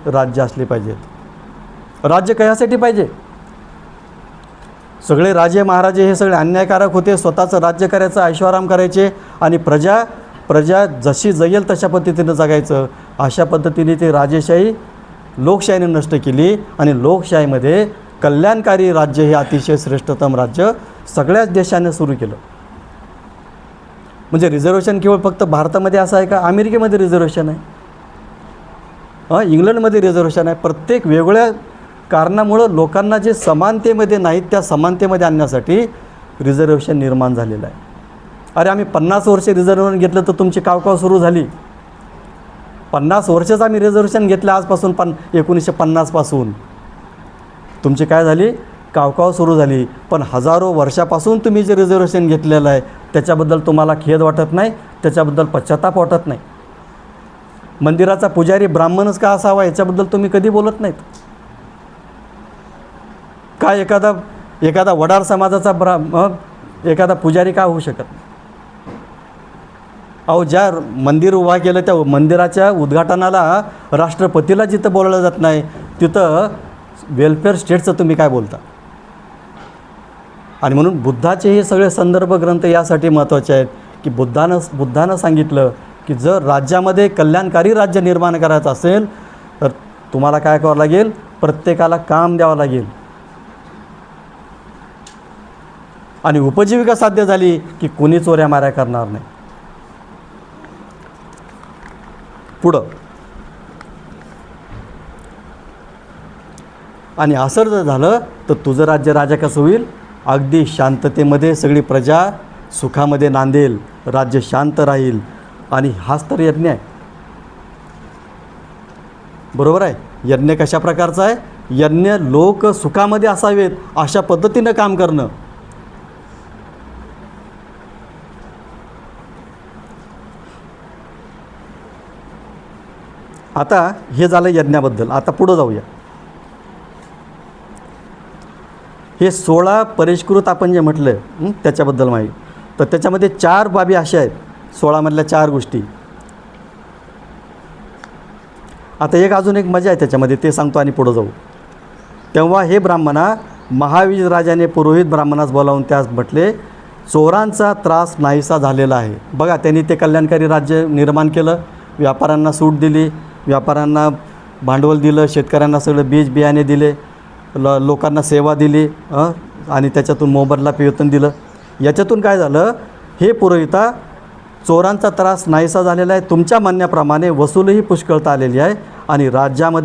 राज्य असले पाहिजेत. राज्य कशासाठी पाहिजे? सगळे राजे महाराजे हे सगळे अन्यायकारक होते, स्वतःचं राज्य करायचं, ऐशोआराम करायचे आणि प्रजा जशी जगेल तशा पद्धतीनं जगायचं. अशा पद्धतीने ते राजेशाही लोकशाहीने नष्ट केली आणि लोकशाहीमध्ये कल्याणकारी राज्य हे अतिशय श्रेष्ठतम राज्य सगळ्याच देशाने सुरू केलं. म्हणजे रिझर्वेशन केवळ फक्त भारतामध्ये असं आहे का? अमेरिकेमध्ये रिझर्वेशन आहे, इंग्लंडमध्ये रिझर्वेशन आहे. प्रत्येक वेगवेगळ्या कारणामुळं लोकांना जे समानतेमध्ये नाहीत त्या समानतेमध्ये आणण्यासाठी रिझर्वेशन निर्माण झालेलं आहे. अरे आम्ही 50 वर्षे रिझर्वेशन घेतलं तर तुमची कावकाव सुरू झाली. 50 वर्षच आम्ही रिझर्वेशन घेतलं आजपासून 1950 पासून तुमची काय झाली? कावकाव सुरू झाली. पण हजारो वर्षापासून तुम्ही जे रिझर्वेशन घेतलेलं आहे त्याच्याबद्दल तुम्हाला खेद वाटत नाही, त्याच्याबद्दल पश्चाताप वाटत नाही. मंदिराचा पुजारी ब्राह्मणच का असावा याच्याबद्दल तुम्ही कधी बोलत नाहीत का? एखादा वडार समाजाचा एखादा पुजारी का होऊ शकत नाही? अहो, ज्या मंदिर उभा केलं त्या मंदिराच्या उद्घाटनाला राष्ट्रपतीला जिथं बोलावलं जात नाही तिथं वेलफेअर स्टेटचं तुम्ही काय बोलता? आणि म्हणून बुद्धाचे हे सगळे संदर्भ ग्रंथ यासाठी महत्त्वाचे आहेत की बुद्धानं सांगितलं की जर राज्यामध्ये कल्याणकारी राज्य निर्माण करायचं असेल तर तुम्हाला काय करावं लागेल? प्रत्येकाला काम द्यावं लागेल आणि उपजीविका साध्य झाली की कोणी चोऱ्या माऱ्या करणार नाही. पुढं आणि असं जर झालं तर तुझं राज्य राजा कसं होईल? अगदी शांततेमध्ये सगळी प्रजा सुखामध्ये नांदेल, राज्य शांत राहील. आणि हाच तर यज्ञ आहे, बरोबर आहे? यज्ञ कशा प्रकारचा आहे? यज्ञ लोक सुखामध्ये असावेत अशा पद्धतीनं काम करणं. आता हे झालं यज्ञाबद्दल. आता पुढं जाऊया. हे 16 परिष्कृत आपण जे म्हटलं त्याच्याबद्दल माहिती. तर त्याच्यामध्ये 4 बाबी अशा आहेत, 16 मधल्या 4 गोष्टी. आता अजून एक मजा आहे त्याच्यामध्ये, ते सांगतो आणि पुढं जाऊ. तेव्हा हे ब्राह्मणा महावीर राजाने पुरोहित ब्राह्मणास बोलावून त्यास म्हटले, चोरांचा त्रास नाहीसा झालेला आहे. बघा, त्यांनी ते कल्याणकारी राज्य निर्माण केलं, व्यापाऱ्यांना सूट दिली, व्यापाऱ्यांना भांडवल दिलं, शेतकऱ्यांना सगळं बीज बियाणे दिले, लोकांना सेवा दिली आणि त्याच्यातून मोबदला वेतन दिलं. याच्यातून काय झालं? हे पुरोहिता, चोरांचा त्रास नाहीसा झालेला आहे, तुमच्या म्हणण्याप्रमाणे वसूलही पुष्कळता आलेली आहे आणि राज्यामध्ये